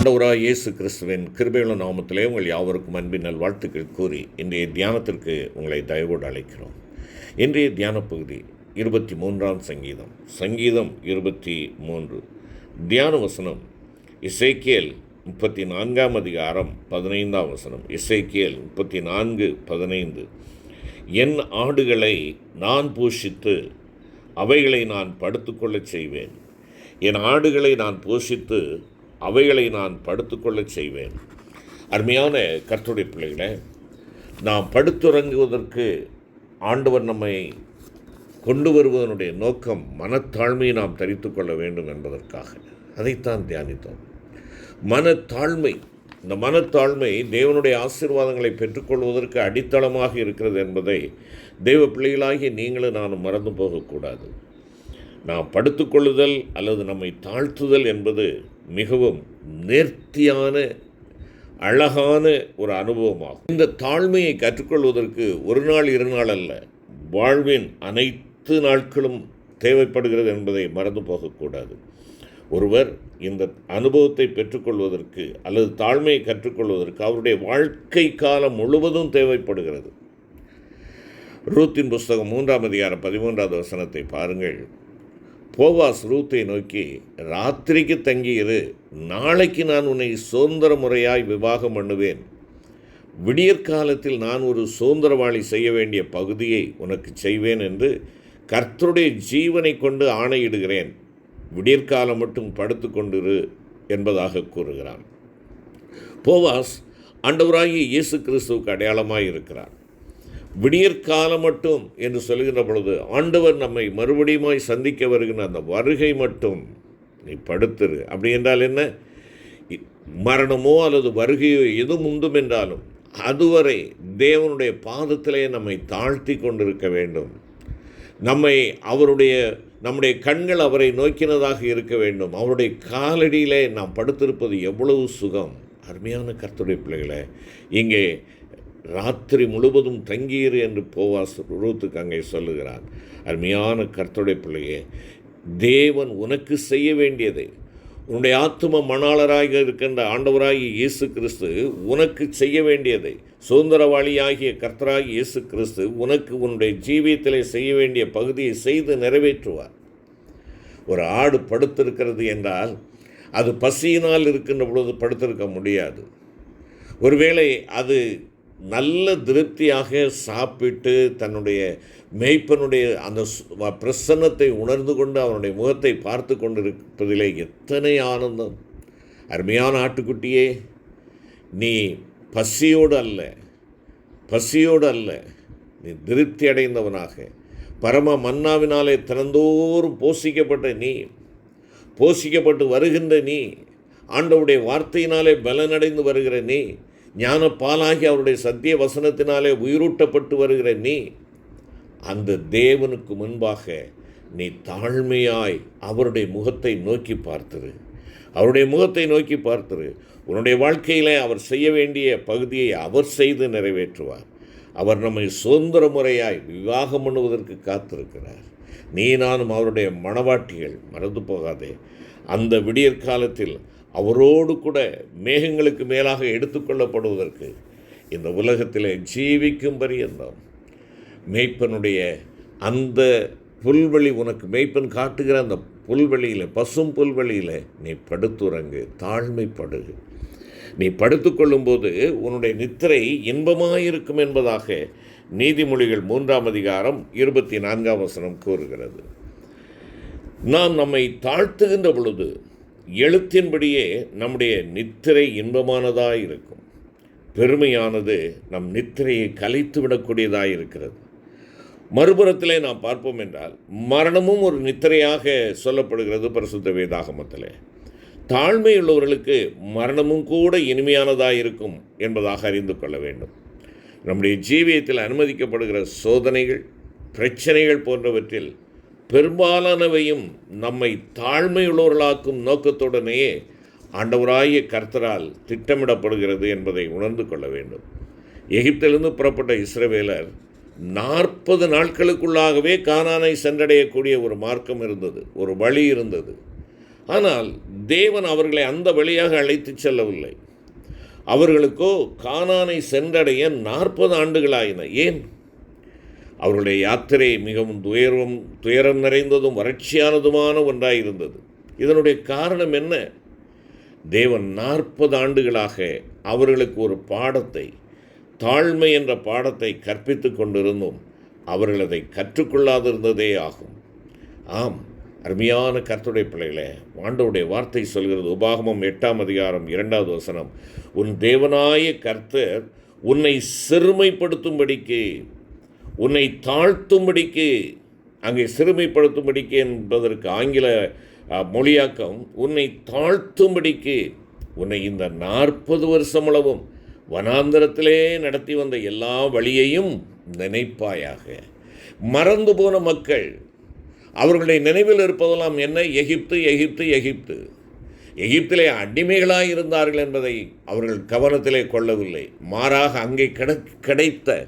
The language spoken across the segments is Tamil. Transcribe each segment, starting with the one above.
ஆண்டவராய் இயேசு கிறிஸ்துவின் கிருபையுள்ள நாமத்திலே உங்கள் யாவருக்கும் அன்பின் நல்வாழ்த்துக்கள் கூறி இன்றைய தியானத்திற்கு உங்களை தயவோடு அழைக்கிறோம். இன்றைய தியான பகுதி 23ஆம் சங்கீதம். சங்கீதம் 23. தியான வசனம் எசேக்கியேல் 34ஆம் அதிகாரம் 15ஆம் வசனம். எசேக்கியேல் 34:15. என் ஆடுகளை நான் போஷித்து அவைகளை நான் படுத்துக்கொள்ளச் செய்வேன். என் ஆடுகளை நான் போஷித்து அவைகளை நான் படுத்துக்கொள்ளச் செய்வேன். அருமையான கர்த்தருடைய பிள்ளைகளை, நாம் படுத்துறங்குவதற்கு ஆண்டவர் நம்மை கொண்டு வருவதனுடைய நோக்கம் மனத்தாழ்மையை நாம் தரித்து கொள்ள வேண்டும் என்பதற்காக. அதைத்தான் தியானித்தோம். மனத்தாழ்மை. இந்த மனத்தாழ்மை தேவனுடைய ஆசீர்வாதங்களை பெற்றுக்கொள்வதற்கு அடித்தளமாக இருக்கிறது என்பதை தேவ பிள்ளைகளாகிய நீங்களும் நானும் மறந்து போகக்கூடாது. நாம் படுத்துக்கொள்ளுதல் அல்லது நம்மை தாழ்த்துதல் என்பது மிகவும் நேர்த்தியான அழகான ஒரு அனுபவமாகும். இந்த தாழ்மையை கற்றுக்கொள்வதற்கு ஒரு நாள் இரு நாள் அல்ல, வாழ்வின் அனைத்து நாட்களும் தேவைப்படுகிறது என்பதை மறந்து போகக்கூடாது. ஒருவர் இந்த அனுபவத்தை பெற்றுக்கொள்வதற்கு அல்லது தாழ்மையை கற்றுக்கொள்வதற்கு அவருடைய வாழ்க்கை காலம் முழுவதும் தேவைப்படுகிறது. ரூத்தின் புஸ்தகம் 3ஆம் அதிகாரம் 13வது வசனத்தை பாருங்கள். போவாஸ் ரூத்தை நோக்கி, ராத்திரிக்கு தங்கியிரு, நாளைக்கு நான் உன்னை சுதந்திர முறையாய் விவாகம் பண்ணுவேன். விடியற்காலத்தில் நான் ஒரு சுதந்திரவாளி செய்ய வேண்டிய பகுதியை உனக்கு செய்வேன் என்று கர்த்தருடைய ஜீவனை கொண்டு ஆணையிடுகிறேன். விடியற்காலம் மட்டும் படுத்து கொண்டிரு என்பதாக கூறுகிறான். போவாஸ் ஆண்டவராகிய இயேசு கிறிஸ்துவுக்கு அடையாளமாய் இருக்கிறார். விடியற்காலம் மட்டும் என்று சொல்கின்ற பொழுது ஆண்டவர் நம்மை மறுபடியுமாய் சந்திக்க வருகின்ற அந்த வருகை மட்டும் நீ படுத்துரு. அப்படி என்றால் என்ன? மரணமோ அல்லது வருகையோ எது முந்தும் என்றாலும் அதுவரை தேவனுடைய பாதத்திலே நம்மை தாழ்த்தி கொண்டிருக்க வேண்டும். நம்முடைய கண்கள் அவரை நோக்கினதாக இருக்க வேண்டும். அவருடைய காலடியிலே நாம் படுத்திருப்பது எவ்வளவு சுகம். அருமையான கர்த்தருடைய பிள்ளைகளை, இங்கே ராத்திரி முழுவதும் தங்கியிரு என்று போவாஸ் ரூத்துக்கு அங்கே சொல்லுகிறார். அருமையான கர்த்தருடைய பிள்ளையே, தேவன் உனக்கு செய்ய வேண்டியதை, உன்னுடைய ஆத்தும மணாளராக இருக்கின்ற ஆண்டவராகிய இயேசு கிறிஸ்து உனக்கு செய்ய வேண்டியதை, சுதந்திரவாளியாகிய கர்த்தராகிய இயேசு கிறிஸ்து உனக்கு உன்னுடைய ஜீவியத்திலே செய்ய வேண்டிய பகுதியை செய்து நிறைவேற்றுவார். ஒரு ஆடு படுத்திருக்கிறது என்றால் அது பசியினால் இருக்கின்ற பொழுது படுத்திருக்க முடியாது. ஒருவேளை அது நல்ல திருப்தியாக சாப்பிட்டு தன்னுடைய மேய்ப்பனுடைய அந்த பிரசன்னத்தை உணர்ந்து கொண்டு அவனுடைய முகத்தை பார்த்து கொண்டிருப்பதிலே எத்தனை ஆனந்தம். அருமையான ஆட்டுக்குட்டியே, நீ பசியோடு அல்ல, நீ திருப்தி அடைந்தவனாக பரம மன்னாவினாலே தினந்தோறும் போஷிக்கப்பட்டு வருகின்ற நீ, ஆண்டவருடைய வார்த்தையினாலே பலனடைந்து வருகிற நீ, ஞான பாலாகி அவருடைய சத்திய வசனத்தினாலே உயிரூட்டப்பட்டு வருகிற நீ, அந்த தேவனுக்கு முன்பாக நீ தாழ்மையாய் அவருடைய முகத்தை நோக்கி பார்த்திரு. உன்னுடைய வாழ்க்கையில் அவர் செய்ய வேண்டிய பகுதியை அவர் செய்து நிறைவேற்றுவார். அவர் நம்மை சுதந்திர முறையாய் விவாகம் பண்ணுவதற்கு காத்திருக்கிறார். நீ நானும் அவருடைய மணவாட்டிகள். மறந்து போகாதே. அந்த விடியற்காலத்தில் அவரோடு கூட மேகங்களுக்கு மேலாக எடுத்துக்கொள்ளப்படுவதற்கு இந்த உலகத்தில் ஜீவிக்கும் பரியந்தம் மேய்ப்பனுடைய அந்த புல்வெளி, உனக்கு மேய்ப்பன் காட்டுகிற அந்த புல்வெளியில், பசும் புல்வெளியில் நீ படுத்துறங்கு, தாழ்மைப்படு. நீ படுத்துக்கொள்ளும்போது உன்னுடைய நித்திரை இன்பமாயிருக்கும் என்பதாக நீதிமொழிகள் 3ஆம் அதிகாரம் 24ஆம் வசனம் கூறுகிறது. நாம் நம்மை தாழ்த்துகின்ற பொழுது எழுத்தின்படியே நம்முடைய நித்திரை இன்பமானதாக இருக்கும். பெருமையானது நம் நித்திரையை கலைத்து விடக்கூடியதாக இருக்கிறது. மறுபுறத்திலே நாம் பார்ப்போம் என்றால் மரணமும் ஒரு நித்திரையாக சொல்லப்படுகிறது பரிசுத்த வேதாகமத்திலே. தாழ்மையுள்ளவர்களுக்கு மரணமும் கூட இனிமையானதாக இருக்கும் என்பதாக அறிந்து கொள்ள வேண்டும். நம்முடைய ஜீவியத்தில் அனுமதிக்கப்படுகிற சோதனைகள், பிரச்சனைகள் போன்றவற்றில் பெரும்பாலானவையும் நம்மை தாழ்மையுள்ளவர்களாக்கும் நோக்கத்துடனேயே ஆண்டவராகிய கர்த்தரால் திட்டமிடப்படுகிறது என்பதை உணர்ந்து கொள்ள வேண்டும். எகிப்திலிருந்து புறப்பட்ட இஸ்ரவேலர் 40 நாட்களுக்குள்ளாகவே கானானை சென்றடையக்கூடிய ஒரு மார்க்கம் இருந்தது, ஒரு வழி இருந்தது. ஆனால் தேவன் அவர்களை அந்த வழியாக அழைத்து செல்லவில்லை. அவர்களுக்கோ கானானை சென்றடைய 40 ஆண்டுகளாயின. ஏன்? அவர்களுடைய யாத்திரை மிகவும் துயரம் நிறைந்ததும் வறட்சியானதுமான ஒன்றாயிருந்தது. இதனுடைய காரணம் என்ன? தேவன் 40 ஆண்டுகளாக அவர்களுக்கு ஒரு பாடத்தை, தாழ்மை என்ற பாடத்தை கற்பித்து கொண்டிருந்தும் அவர்கள் அதை கற்றுக்கொள்ளாதிருந்ததே ஆகும். ஆம், அருமையான கர்த்தருடைய பிள்ளைகளே, ஆண்டவருடைய வார்த்தை சொல்கிறது. உபாகமம் 8ஆம் அதிகாரம் 2வது வசனம், உன் தேவனாய கர்த்தர் உன்னை சிறுமைப்படுத்தும்படிக்கு, உன்னை தாழ்த்தும்படிக்கு, அங்கே சிறுமைப்படுத்தும்படிக்கு என்பதற்கு ஆங்கில மொழியாக்கம் உன்னை தாழ்த்தும்படிக்கு, உன்னை இந்த 40 வருஷமளவும் வனாந்தரத்திலே நடத்தி வந்த எல்லா வழியையும் நினைப்பாயாக. மறந்து போன மக்கள், அவர்களுடைய நினைவில் இருப்பதெல்லாம் என்ன? எகிப்து, எகிப்து, எகிப்து. எகிப்திலே அடிமைகளாக இருந்தார்கள் என்பதை அவர்கள் கவனத்திலே கொள்ளவில்லை. மாறாக அங்கே கிடைத்த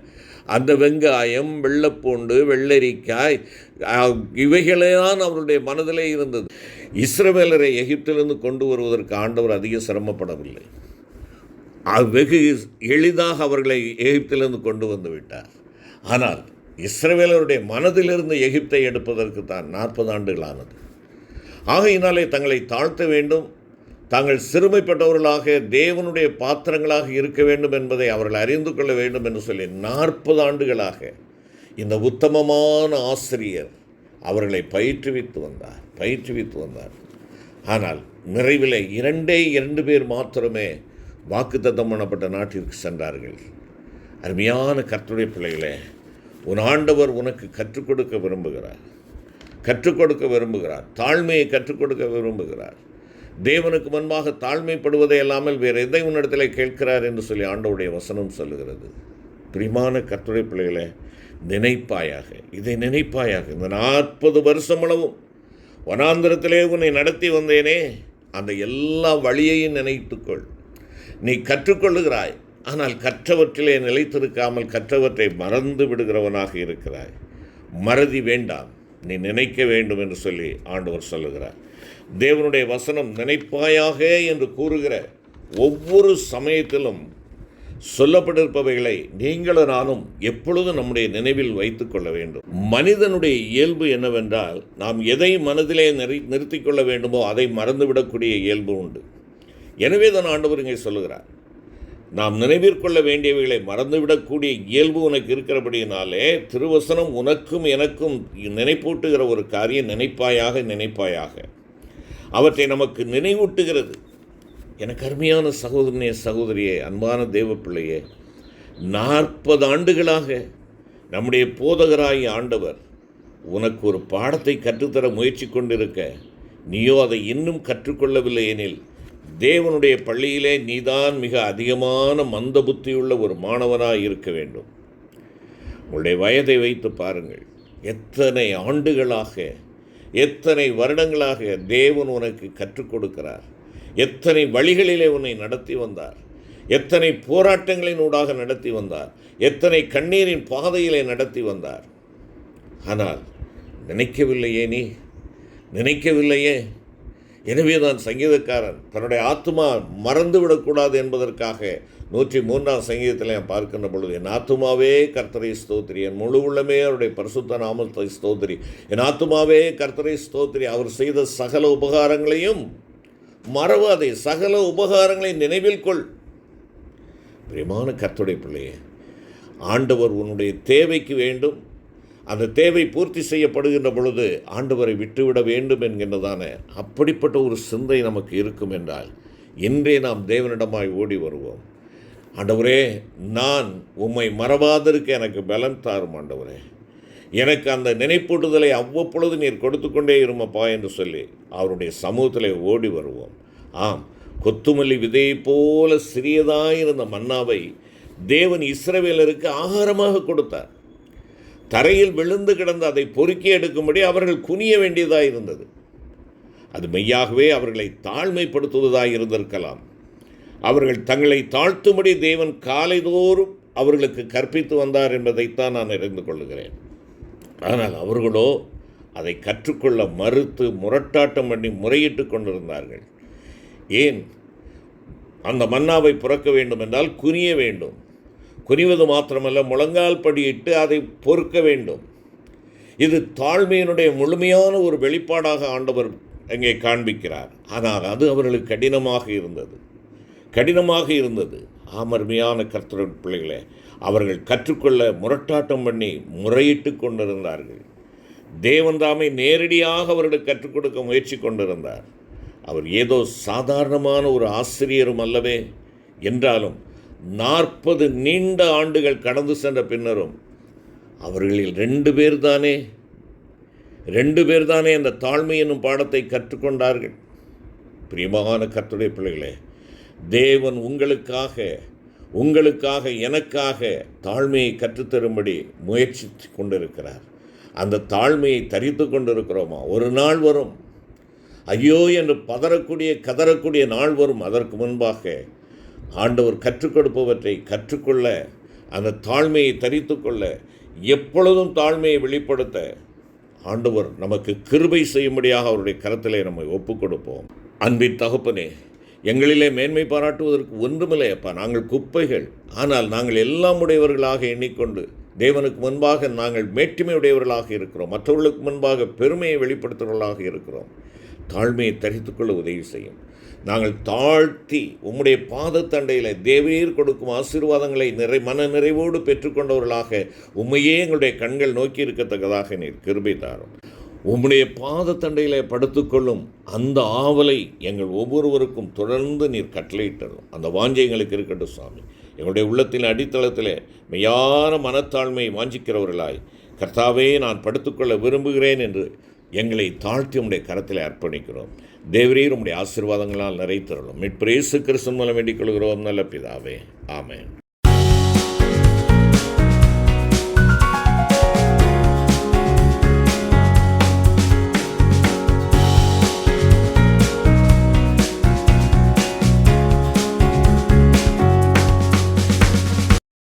அந்த வெங்காயம், வெள்ளைப்பூண்டு, வெள்ளரிக்காய், இவைகளே தான் அவருடைய மனதிலே இருந்தது. இஸ்ரவேலரை எகிப்திலிருந்து கொண்டு வருவதற்கு ஆண்டவர் அதிக சிரமப்படவில்லை. வெகு எளிதாக அவர்களை எகிப்திலிருந்து கொண்டு வந்து விட்டார். ஆனால் இஸ்ரவேலருடைய மனதிலிருந்து எகிப்தை எடுப்பதற்கு தான் 40 ஆண்டுகள் ஆனது. ஆகையினாலே தங்களை தாழ்த்த வேண்டும், தாங்கள் சிறுமைப்பட்டவர்களாக தேவனுடைய பாத்திரங்களாக இருக்க வேண்டும் என்பதை அவர்கள் அறிந்து கொள்ள வேண்டும் என்று சொல்லி 40 ஆண்டுகளாக இந்த உத்தமமான ஆசிரியர் அவர்களை பயிற்றுவித்து வந்தார். ஆனால் நிறைவில் 2 பேர் மாத்திரமே வாக்குத்தத்தம் பண்ணப்பட்ட நாட்டிற்கு சென்றார்கள். அருமையான கர்த்தருடைய பிள்ளைகளே, உன் ஆண்டவர் உனக்கு கற்றுக் கொடுக்க விரும்புகிறார். தாழ்மையை கற்றுக் கொடுக்க விரும்புகிறார். தேவனுக்கு முன்பாக தாழ்மைப்படுவதை இல்லாமல் வேறு எதை உன்னிடத்தில் கேட்கிறார் என்று சொல்லி ஆண்டவருடைய வசனம் சொல்லுகிறது. பிரியமான கர்த்தருடைய பிள்ளைகளே, இதை நினைப்பாயாக. இந்த 40 வருஷமளவும் வனாந்தரத்திலே உன்னை நடத்தி வந்தேனே, அந்த எல்லா வழியையும் நினைத்துக்கொள். நீ கற்றுக்கொள்ளுகிறாய், ஆனால் கற்றவற்றிலே நிலைத்திருக்காமல் கற்றவற்றை மறந்து விடுகிறவனாக இருக்கிறாய். மறதி வேண்டாம், நீ நினைக்க வேண்டும் என்று சொல்லி ஆண்டவர் சொல்லுகிறார். தேவனுடைய வசனம் நினைப்பாயாக என்று கூறுகிற ஒவ்வொரு சமயத்திலும் சொல்லப்பட்டிருப்பவைகளை நீங்களும் நானும் எப்பொழுதும் நம்முடைய நினைவில் வைத்து கொள்ள வேண்டும். மனிதனுடைய இயல்பு என்னவென்றால், நாம் எதை மனதிலே நிறுத்தி கொள்ள வேண்டுமோ அதை மறந்துவிடக்கூடிய இயல்பு உண்டு. எனவே தான் ஆண்டவர் இங்கே சொல்லுகிறார், நாம் நினைவிற்கொள்ள வேண்டியவைகளை மறந்துவிடக்கூடிய இயல்பு உனக்கு இருக்கிறபடியினாலே திருவசனம் உனக்கும் எனக்கும் நினைப்பூட்டுகிற ஒரு காரியம் நினைப்பாயாக. அவற்றை நமக்கு நினைவூட்டுகிறது. எனக்கு அருமையான சகோதரனே, சகோதரியே, அன்பான தேவ பிள்ளையே, 40 ஆண்டுகளாக நம்முடைய போதகராகிய ஆண்டவர் உனக்கு ஒரு பாடத்தை கற்றுத்தர முயற்சி கொண்டிருக்க, நீயோ அதை இன்னும் கற்றுக்கொள்ளவில்லை எனில், தேவனுடைய பள்ளியிலே நீதான் மிக அதிகமான மந்த புத்தியுள்ள ஒரு மாணவனாக இருக்க வேண்டும். உங்களுடைய வயதை வைத்து பாருங்கள். எத்தனை ஆண்டுகளாக, எத்தனை வருடங்களாக தேவன் உனக்கு கற்றுக் கொடுக்கிறார். எத்தனை வழிகளிலே உன்னை நடத்தி வந்தார். எத்தனை போராட்டங்களினூடாக நடத்தி வந்தார். எத்தனை கண்ணீரின் பாதையிலே நடத்தி வந்தார். ஆனால் நினைக்கவில்லையே. எனவே தான் சங்கீதக்காரன் தன்னுடைய ஆத்துமா மறந்துவிடக்கூடாது என்பதற்காக 103ஆம் சங்கீதத்தில் பார்க்கின்ற பொழுது, என் ஆத்துமாவே கர்த்தரை ஸ்தோத்திரி, என் முழு உள்ளமே அவருடைய பரிசுத்த நாமத்தை ஸ்தோத்திரி, என் ஆத்துமாவே கர்த்தரை ஸ்தோத்திரி, அவர் செய்த சகல உபகாரங்களையும் மறவாதே, சகல உபகாரங்களை நினைவில் கொள். பிரியமான கர்த்தருடைய பிள்ளையே, ஆண்டவர் உன்னுடைய தேவைக்கு வேண்டும். அந்த தேவை பூர்த்தி செய்யப்படுகின்ற பொழுது ஆண்டவரை விட்டுவிட வேண்டும் என்கின்றதான அப்படிப்பட்ட ஒரு சிந்தை நமக்கு இருக்கும் என்றால், இன்றே நாம் தேவனிடமாய் ஓடி வருவோம். ஆண்டவரே, நான் உம்மை மறவாதிருக்க எனக்கு பலன் தாரும் ஆண்டவரே, எனக்கு அந்த நினைப்பூட்டுதலை அவ்வப்பொழுது நீர் கொடுத்து கொண்டே இருமப்பா என்று சொல்லி அவருடைய சமூகத்தில் ஓடி வருவோம். ஆம், கொத்துமல்லி விதையை போல சிறியதாயிருந்த மன்னாவை தேவன் இஸ்ரவேலருக்கு ஆகாரமாக கொடுத்தார். தரையில் விழுந்து கிடந்து அதை பொறுக்கி எடுக்கும்படி அவர்கள் குனிய வேண்டியதாக இருந்தது. அது மெய்யாகவே அவர்களை தாழ்மைப்படுத்துவதாக இருந்திருக்கலாம். அவர்கள் தங்களை தாழ்த்தும்படி தேவன் காலைதோறும் அவர்களுக்கு கற்பித்து வந்தார் என்பதைத்தான் நான் அறிந்து கொள்ளுகிறேன். ஆனால் அவர்களோ அதை கற்றுக்கொள்ள மறுத்து முரட்டாட்டம் பண்ணி முறையிட்டு கொண்டிருந்தார்கள். ஏன் அந்த மன்னாவை புறக்க வேண்டும் என்றால் குனிய வேண்டும். குனிவது மாத்திரமல்ல, முழங்கால் படியிட்டு அதை பொறுக்க வேண்டும். இது தாழ்மையினுடைய முழுமையான ஒரு வெளிப்பாடாக ஆண்டவர் அங்கே காண்பிக்கிறார். ஆனால் அது அவர்களுக்கு கடினமாக இருந்தது. அருமையான கர்த்தரின் பிள்ளைகளே, அவர்கள் கற்றுக்கொள்ள முரட்டாட்டம் பண்ணி முறையிட்டு கொண்டிருந்தார்கள். தேவன் தாமே நேரடியாக அவர்களுக்கு கற்றுக் கொடுக்க முயற்சி கொண்டிருந்தார். அவர் ஏதோ சாதாரணமான ஒரு ஆசிரியரும் அல்லவே. என்றாலும் 40 நீண்ட ஆண்டுகள் கடந்து சென்ற பின்னரும் அவர்களில் 2 பேர் தானே அந்த தாழ்மை என்னும் பாடத்தை கற்றுக்கொண்டார்கள். பிரியமான கர்த்தருடைய பிள்ளைகளே, தேவன் உங்களுக்காக எனக்காக தாழ்மையை கற்றுத்தரும்படி முயற்சி கொண்டிருக்கிறார். அந்த தாழ்மையை தரித்து கொண்டிருக்கிறோமா? ஒரு நாள் வரும், ஐயோ என்று கதறக்கூடிய நாள் வரும். அதற்கு முன்பாக ஆண்டவர் கற்றுக் கொடுப்பவற்றை கற்றுக்கொள்ள, அந்த தாழ்மையை தரித்து கொள்ள, எப்பொழுதும் தாழ்மையை வெளிப்படுத்த ஆண்டவர் நமக்கு கிருபை செய்யும்படியாக அவருடைய கரத்திலே நம்மை ஒப்புக் கொடுப்போம். அன்பின் தகப்பனே, எங்களிலே மேன்மை பாராட்டுவதற்கு ஒன்றுமில்லை அப்பா. நாங்கள் குப்பைகள். ஆனால் நாங்கள் எல்லாம் உடையவர்களாக எண்ணிக்கொண்டு தேவனுக்கு முன்பாக நாங்கள் மேட்டிமை உடையவர்களாக இருக்கிறோம். மற்றவர்களுக்கு முன்பாக பெருமையை வெளிப்படுத்துவர்களாக இருக்கிறோம். தாழ்மையை தரித்துக்கொள்ள உதவி செய்யும். நாங்கள் தாழ்த்தி உம்முடைய பாதத்தண்டையில் தேவரீர் கொடுக்கும் ஆசீர்வாதங்களை மன நிறைவோடு பெற்றுக்கொண்டவர்களாக உம்மையே எங்களுடைய கண்கள் நோக்கி இருக்கத்தக்கதாக நீர் கிருபை தாரும். உம்முடைய பாதத்தண்டையில் படுத்துக்கொள்ளும் அந்த ஆவலை எங்கள் ஒவ்வொருவருக்கும் தொடர்ந்து நீர் கட்டளையிட்டரும். அந்த வாஞ்சை எங்களுக்கு இருக்கட்டும் சுவாமி. எங்களுடைய உள்ளத்தின் அடித்தளத்தில் மெய்யான மனத்தாழ்மையை வாஞ்சிக்கிறவர்களாய், கர்த்தாவே நான் படுத்துக்கொள்ள விரும்புகிறேன் என்று எங்களை தாழ்த்தி உம்முடைய கரத்தில் அர்ப்பணிக்கிறோம். தேவரீர் உம்முடைய ஆசீர்வாதங்களால் நிறைத்தருளும். மீட்பர் இயேசு கிறிஸ்து மூலம் வேண்டிக் கொள்கிறோம் நல்ல பிதாவே. ஆமென்.